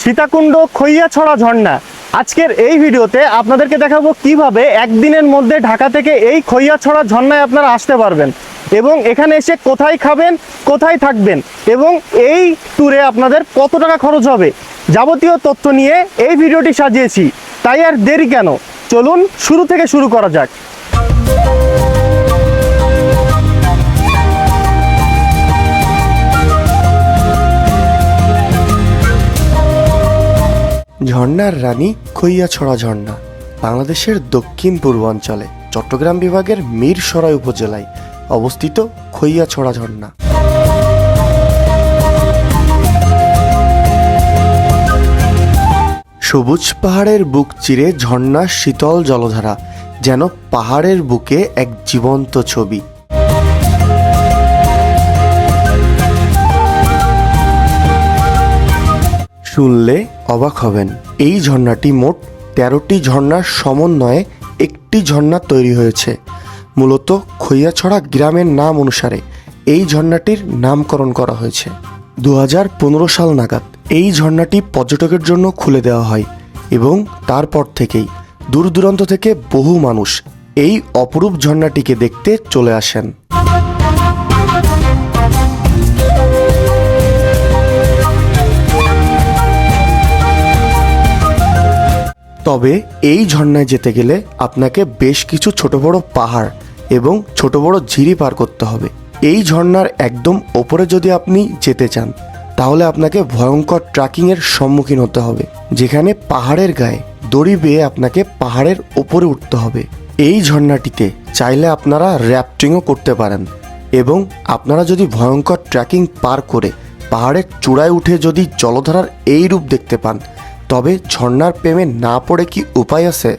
সীতাকুণ্ড খৈয়াছড়া ঝর্ণা। আজকের এই ভিডিওতে আপনাদেরকে দেখাবো কিভাবে একদিনের মধ্যে ঢাকা থেকে এই খৈয়াছড়া ঝর্ণায় আপনারা আসতে পারবেন এবং এখানে এসে কোথায় খাবেন, কোথায় থাকবেন এবং এই ট্যুরে আপনাদের কত টাকা খরচ হবে, যাবতীয় তথ্য নিয়ে এই ভিডিওটি সাজিয়েছি। তাই আর দেরি কেন, চলুন শুরু থেকে শুরু করা যাক। ঝর্ণার রানী খৈয়াছড়া ঝর্ণা বাংলাদেশের দক্ষিণ পূর্বাঞ্চলে চট্টগ্রাম বিভাগের মীরসরাই উপজেলায় অবস্থিত খৈয়াছড়া ঝর্ণা। সবুজ পাহাড়ের বুক চিরে ঝর্ণার শীতল জলধারা যেন পাহাড়ের বুকে এক জীবন্ত ছবি। শুনলে অবাক হবেন, এই ঝর্ণাটি মোট ১৩টি ঝর্ণার সমন্বয়ে একটি ঝর্ণা তৈরি হয়েছে। মূলত খৈয়াছড়া গ্রামের নাম অনুসারে এই ঝর্ণাটির নামকরণ করা হয়েছে। ২০১৫ সাল নাগাদ এই ঝর্ণাটি পর্যটকের জন্য খুলে দেওয়া হয় এবং তারপর থেকেই দূর দূরান্ত থেকে বহু মানুষ এই অপরূপ ঝর্ণাটিকে দেখতে চলে আসেন। তবে এই ঝর্ণায় যেতে গেলে আপনাকে বেশ কিছু ছোট বড় পাহাড় এবং ছোট বড় ঝিরি পার করতে হবে। এই ঝর্ণার একদম ওপরে যদি আপনি যেতে চান তাহলে আপনাকে ভয়ঙ্কর ট্রেকিংয়ের সম্মুখীন হতে হবে, যেখানে পাহাড়ের গায়ে দড়ি বেয়ে আপনাকে পাহাড়ের ওপরে উঠতে হবে। এই ঝর্ণাটিতে চাইলে আপনারা র্যাফটিংও করতে পারেন এবং আপনারা যদি ভয়ঙ্কর ট্রেকিং পার করে পাহাড়ের চূড়ায় উঠে যদি জলধারার এই রূপ দেখতে পান তবে ঝর্ণার প্রেমে না পড়ে কি উপায় আছে?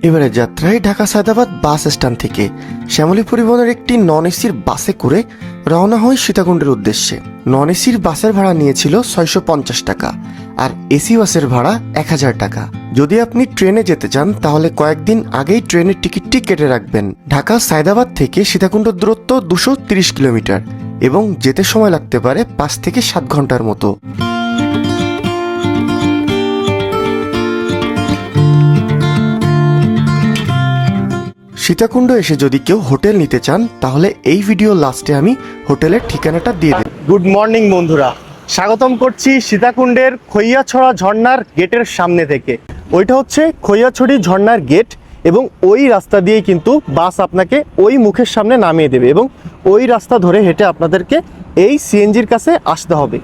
এবারে যাত্রায় ঢাকা সায়দাবাদ বাস স্ট্যান্ড থেকে শ্যামলী পরিবহনের একটি নন এসির বাসে করে রওনা হই সীতাকুণ্ডের উদ্দেশ্যে। নন এসির বাসের ভাড়া নিয়েছিল ৬৫০ টাকা আর এসি বাসের ভাড়া ১০০০ টাকা। যদি আপনি ট্রেনে যেতে চান তাহলে কয়েকদিন আগেই ট্রেনের টিকিটটি কেটে রাখবেন। ঢাকা সায়দাবাদ থেকে সীতাকুণ্ড দূরত্ব ২৩০ কিলোমিটার এবং যেতে সময় লাগতে পারে ৫ থেকে ৭ ঘন্টার মতো। সীতাকুণ্ড এসে যদি কেউ হোটেল নিতে চান তাহলে এই ভিডিও লাস্টে আমি হোটেলের ঠিকানাটা দিয়ে দেব। গুড মর্নিং বন্ধুরা, স্বাগতম করছি সীতাকুণ্ডের খৈয়াছড়া ঝর্ণার গেটের সামনে থেকে। ওইটা হচ্ছে খৈয়াছড়ি ঝর্ণার গেট এবং ওই রাস্তা দিয়েই কিন্তু বাস আপনাকে ওই মুখের সামনে নামিয়ে দেবে এবং ওই রাস্তা ধরে হেঁটে আপনাদেরকে এই সিএনজির কাছে আসতে হবে।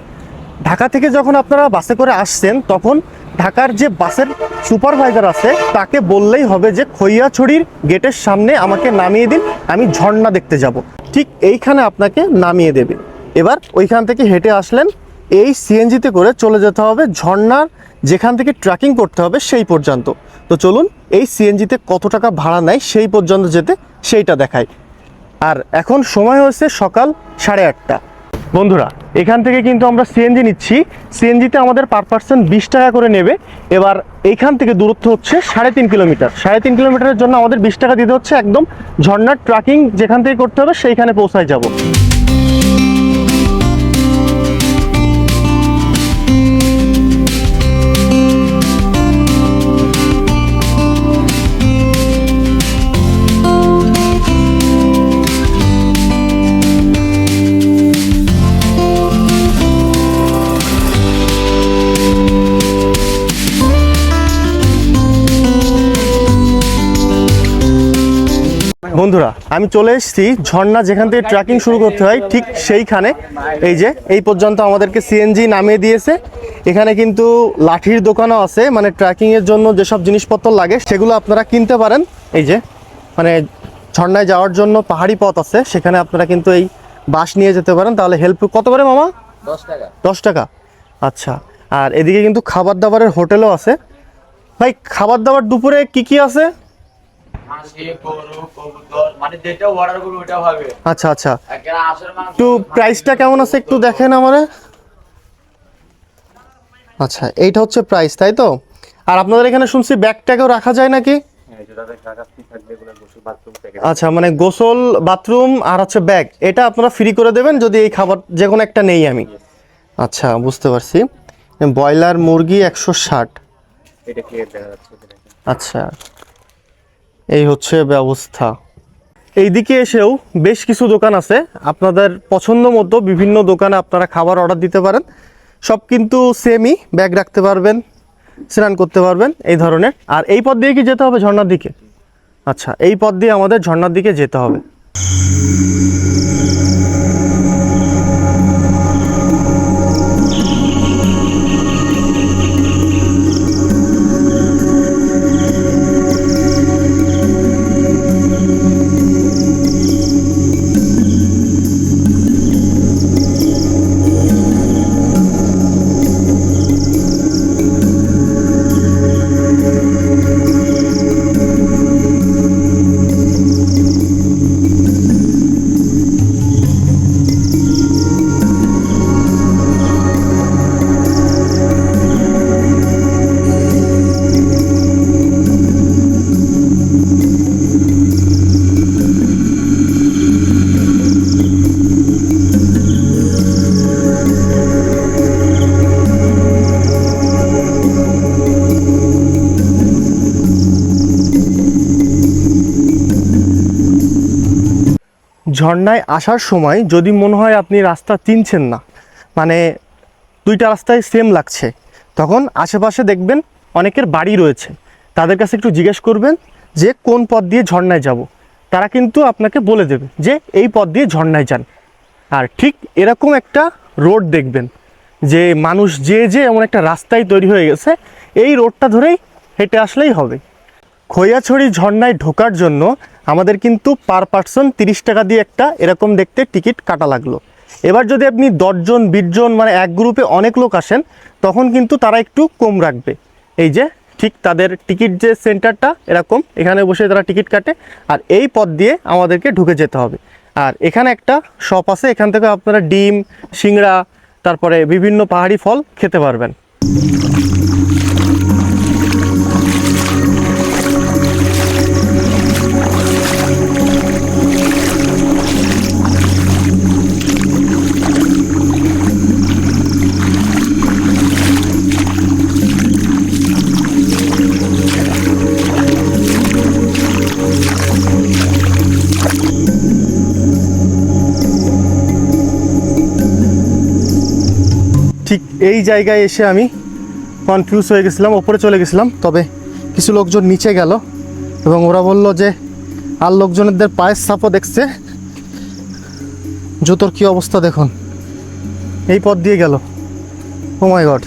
ঢাকা থেকে যখন আপনারা বাসে করে আসছেন তখন ঢাকার যে বাসের সুপারভাইজার আছে তাকে বললেই হবে যে খৈয়াছড়ির গেটের সামনে আমাকে নামিয়ে দিন, আমি ঝর্ণা দেখতে যাব। ঠিক এইখানে আপনাকে নামিয়ে দেবে। এবার ওইখান থেকে হেঁটে আসলেন, এই সিএনজিতে করে চলে যেতে হবে ঝর্ণার যেখান থেকে ট্রেকিং করতে হবে সেই পর্যন্ত। তো চলুন এই সিএনজিতে কত টাকা ভাড়া নেয় সেই পর্যন্ত যেতে সেইটা দেখাই। আর এখন সময় হয়েছে সকাল 8:30। বন্ধুরা, এখান থেকে কিন্তু আমরা সিএনজি নিচ্ছি। সিএনজিতে আমাদের পার পার্সন 20 টাকা করে নেবে। এবার এইখান থেকে দূরত্ব হচ্ছে 3.5 কিলোমিটার। 3.5 কিলোমিটারের জন্য আমাদের 20 টাকা দিতে হচ্ছে। একদম ঝর্ণার ট্রেকিং যেখান থেকে করতে হবে সেইখানে পৌঁছায় যাব। বন্ধুরা, আমি চলে এসেছি ঝর্ণা যেখান থেকে ট্রেকিং শুরু করতে হয় ঠিক সেইখানে। এই যে এই পর্যন্ত আমাদেরকে সিএনজি নামিয়ে দিয়েছে। এখানে কিন্তু লাঠির দোকানও আছে, মানে ট্রেকিংয়ের জন্য যেসব জিনিসপত্র লাগে সেগুলো আপনারা কিনতে পারেন। এই যে মানে ঝর্ণায় যাওয়ার জন্য পাহাড়ি পথ আছে, সেখানে আপনারা কিন্তু এই বাস নিয়ে যেতে পারেন। তাহলে হেল্প কত করে মামা? 10 টাকা। 10 টাকা, আচ্ছা। আর এদিকে কিন্তু খাবার দাবারের হোটেলও আছে। ভাই, খাবার দাবার দুপুরে কি কি আছে? হাঁসি, গরু, কবুতর, মানে যেটা অর্ডার করবে ওটা হবে। আচ্ছা আচ্ছা, একেবারে হাঁসের মাংস। একটু প্রাইসটা কেমন আছে একটু দেখেন আমারে। আচ্ছা, এইটা হচ্ছে প্রাইস, তাই তো? আর আপনাদের এখানে শুনছি ব্যাগ ট্যাগও রাখা যায় নাকি? আচ্ছা, মানে গোসল, বাথরুম আর হচ্ছে ব্যাগ, এটা আপনারা ফ্রি করে দেবেন যদি এই খাবার যে কোনো একটা নেই আমি। আচ্ছা, বুঝতে পারছি। ব্রয়লার মুরগি 160। আচ্ছা, এই হচ্ছে ব্যবস্থা। এইদিকে এসেও বেশ কিছু দোকান আছে, আপনাদের পছন্দ মতো বিভিন্ন দোকানে আপনারা খাবার অর্ডার দিতে পারেন। সব কিন্তু সেমই, ব্যাগ রাখতে পারবেন, স্নান করতে পারবেন এই ধরনের। আর এই পথ দিয়ে কি যেতে হবে ঝর্ণার দিকে? আচ্ছা, এই পথ দিয়ে আমাদের ঝর্ণার দিকে যেতে হবে। ঝর্ণায় আসার সময় যদি মনে হয় আপনি রাস্তা চিনছেন না, মানে দুইটা রাস্তায় সেম লাগছে, তখন আশেপাশে দেখবেন অনেকের বাড়ি রয়েছে, তাদের কাছে একটু জিজ্ঞেস করবেন যে কোন পথ দিয়ে ঝর্ণায় যাব। তারা কিন্তু আপনাকে বলে দেবে যে এই পথ দিয়ে ঝর্ণায় যান। আর ঠিক এরকম একটা রোড দেখবেন যে মানুষ যে এমন একটা রাস্তায় তৈরি হয়ে গেছে, এই রোডটা ধরেই হেঁটে আসলেই হবে। খৈয়াছড়ি ঝর্ণায় ঢোকার জন্য আমাদের কিন্তু পার পার্সন 30 টাকা দিয়ে একটা এরকম দেখতে টিকিট কাটা লাগলো। এবার যদি আপনি 10 জন 20 জন, মানে এক গ্রুপে অনেক লোক আসেন, তখন কিন্তু তারা একটু কম রাখবে। এই যে ঠিক তাদের টিকিট যে সেন্টারটা এরকম, এখানে বসে তারা টিকিট কাটে, আর এই পথ দিয়ে আমাদেরকে ঢুকে যেতে হবে। আর এখানে একটা শপ আছে, এখান থেকে আপনারা ডিম, সিংড়া, তারপরে বিভিন্ন পাহাড়ি ফল খেতে পারবেন। ঠিক এই জায়গায় এসে আমি কনফিউজ হয়ে গেছিলাম, ওপরে চলে গেছিলাম, তবে কিছু লোকজন নিচে গেল এবং ওরা বলল যে আর লোকজনদের পায়ের ছাপও দেখছে, জুতোর কি অবস্থা দেখুন, এই পথ দিয়ে গেল। ও মাই গড!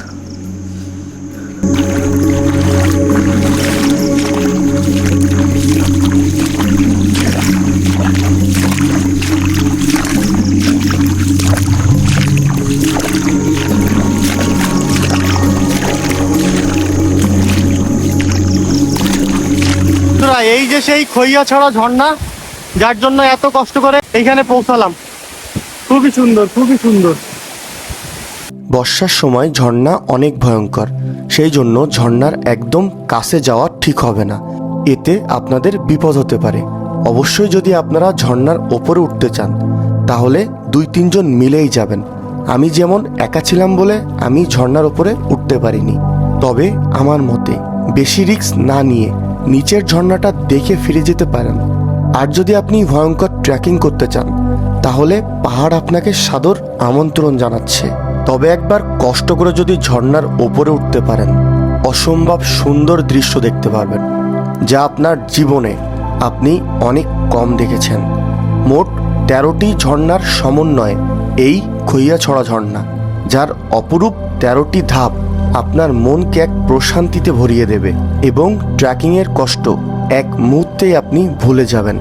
এই যে সেই খৈয়াছড়া ঝর্ণা, যার জন্য এত কষ্ট করে এইখানে পৌঁছালাম। খুবই সুন্দর, খুবই সুন্দর। বর্ষার সময় ঝর্ণা অনেক ভয়ঙ্কর, সেই জন্য ঝর্ণার একদম কাছে যাওয়া ঠিক হবে না, এতে আপনাদের বিপদ হতে পারে। অবশ্যই যদি আপনারা ঝর্ণার ওপরে উঠতে চান তাহলে 2-3 জন মিলেই যাবেন। আমি যেমন একা ছিলাম বলে আমি ঝর্ণার ওপরে উঠতে পারিনি, তবে আমার মতে বেশি রিস্ক না নিয়ে নিচের ঝর্ণাটা দেখে ফিরে যেতে পারেন। আর যদি আপনি ভয়ঙ্কর ট্রেকিং করতে চান তাহলে পাহাড় আপনাকে সাদর আমন্ত্রণ জানাচ্ছে। তবে একবার কষ্ট করে যদি ঝর্ণার ওপরে উঠতে পারেন, অসম্ভব সুন্দর দৃশ্য দেখতে পারবেন, যা আপনার জীবনে আপনি অনেক কম দেখেছেন। মোট 13টি ঝর্ণার সমন্বয়ে এই খৈয়াছড়া ঝর্ণা, যার অপরূপ 13টি ধাপ আপনার মনকে এক প্রশান্তিতে ভরিয়ে দেবে এবং ট্রেকিংয়ের কষ্ট এক মুহূর্তেই আপনি ভুলে যাবেন।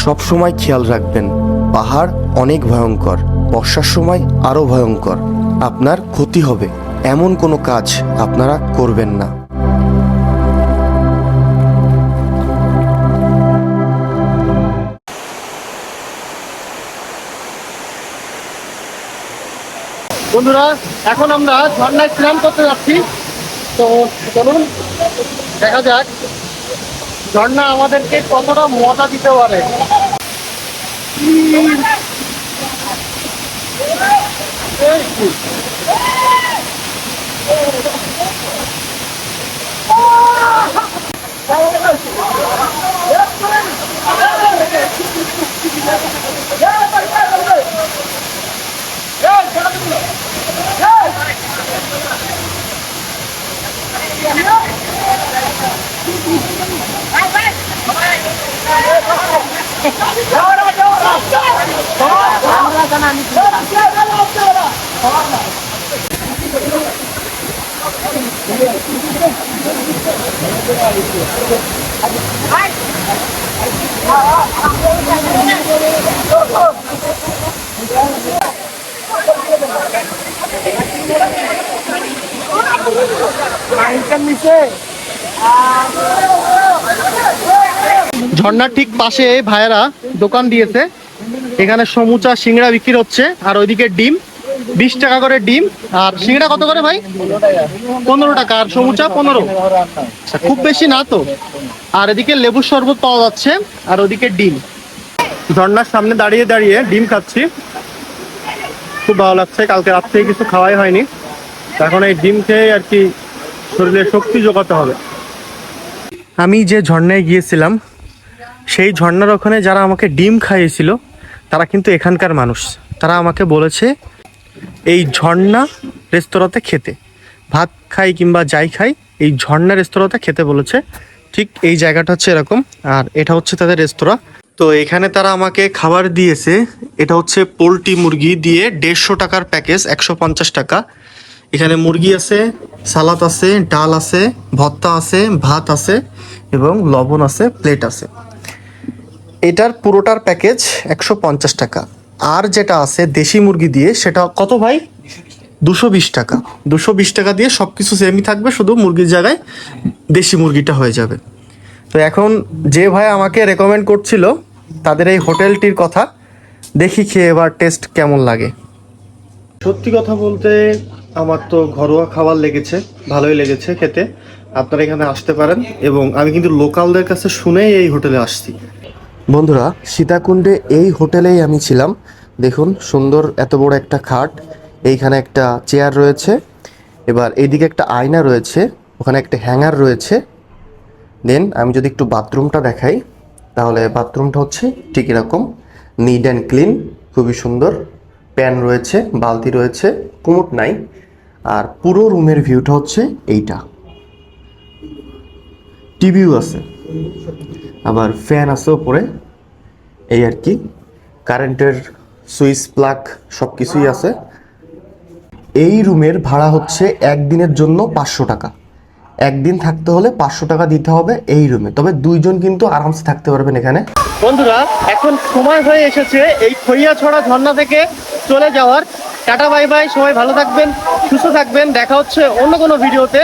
সবসময় খেয়াল রাখবেন, পাহাড় অনেক ভয়ঙ্কর, বর্ষার সময় আরও ভয়ঙ্কর। আপনার ক্ষতি হবে এমন কোনো কাজ আপনারা করবেন না। বন্ধুরা এখন আমরা ঝর্ণায় স্নান করতে যাচ্ছি। তো চলুন দেখা যাক ঝর্ণা আমাদেরকে কতটা মজা দিতে পারে। ঝর্ণার ঠিক পাশে ভাইয়েরা দোকান দিয়েছে, এখানে সমুচা সিংড়া বিক্রি হচ্ছে, আর ওইদিকে ডিম 20 টাকা করে ডিম। আর সিংড়া কত করে ভাই? 15 টাকা, আর সমুচা 15। আচ্ছা, খুব বেশি না তো। আর এদিকে লেবুর শরবত পাওয়া যাচ্ছে, আর ওদিকে ডিম। ঝর্ণার সামনে দাঁড়িয়ে দাঁড়িয়ে ডিম খাচ্ছি, খুব ভালো লাগছে। কালকে রাত থেকে কিছু খাওয়াই হয়নি, এখন এই ডিম খেয়ে আর কি শরীরে শক্তি জোগাতে হবে। আমি যে ঝর্ণায় গিয়েছিলাম সেই ঝর্ণার ওখানে যারা আমাকে ডিম খাইয়েছিল তারা কিন্তু এখানকার মানুষ। তারা আমাকে বলেছে এই ঝর্ণা রেস্তোরাঁতে খেতে, ভাত খাই কিংবা যাই খাই এই ঝর্ণা রেস্তোরাঁতে খেতে বলেছে। ঠিক এই জায়গাটা হচ্ছে এরকম, আর এটা হচ্ছে তাদের রেস্তোরাঁ। তো এখানে তারা আমাকে খাবার দিয়েছে, এটা হচ্ছে পোলট্রি মুরগি দিয়ে 150 টাকার প্যাকেজ, 150 টাকা। এখানে মুরগি আছে, সালাদ আছে, ডাল আছে, ভর্তা আছে, ভাত আছে এবং লবণ আছে, প্লেট আছে। এটার পুরোটার প্যাকেজ 150 টাকা। আর যেটা আছে দেশি মুরগি দিয়ে সেটা কত ভাই? 220 টাকা। 220 টাকা দিয়ে সব কিছু সেমই থাকবে, শুধু মুরগির জায়গায় দেশি মুরগিটা হয়ে যাবে। তো এখন যে ভাই আমাকে রেকমেন্ড করছিল তাদের এই হোটেলটির কথা, দেখি খেয়ে এবার টেস্ট কেমন লাগে। সত্যি কথা বলতে আমার তো ঘরোয়া খাবার লেগেছে, ভালোই লেগেছে খেতে। আপনারা এখানে আসতে পারেন, এবং আমি কিন্তু লোকালদের কাছে শুনেই এই হোটেলে আসছি। বন্ধুরা, সীতাকুণ্ডে এই হোটেলেই আমি ছিলাম। দেখুন সুন্দর এত বড় একটা খাট, এইখানে একটা চেয়ার রয়েছে, এবার এইদিকে একটা আয়না রয়েছে, ওখানে একটা হ্যাঙ্গার রয়েছে। দেন আমি যদি একটু বাথরুমটা দেখাই, তাহলে বাথরুমটা হচ্ছে ঠিক এরকম, নিট অ্যান্ড ক্লিন, খুবই সুন্দর। প্যান রয়েছে, বালতি রয়েছে, কুমোট নাই। আর পুরো রুমের ভিউটা হচ্ছে এইটা। টিভিও আছে, আবার ফ্যান আছে উপরে, এই আর কি। কারেন্টের সুইচ প্লাগ সব কিছুই আছে। এই রুমের ভাড়া হচ্ছে একদিনের জন্য 500 টাকা। একদিন থাকতে হলে 500 টাকা দিতে হবে এই রুমে, তবে 2 জন কিন্তু আরামসে থাকতে পারবেন এখানে। বন্ধুরা এখন সময় হয়ে এসেছে এই খইয়াছড়া ঝর্ণা থেকে চলে যাওয়ার। টাটা বাই বাই, সবাই ভালো থাকবেন, সুস্থ থাকবেন, দেখা হচ্ছে অন্য কোনো ভিডিওতে।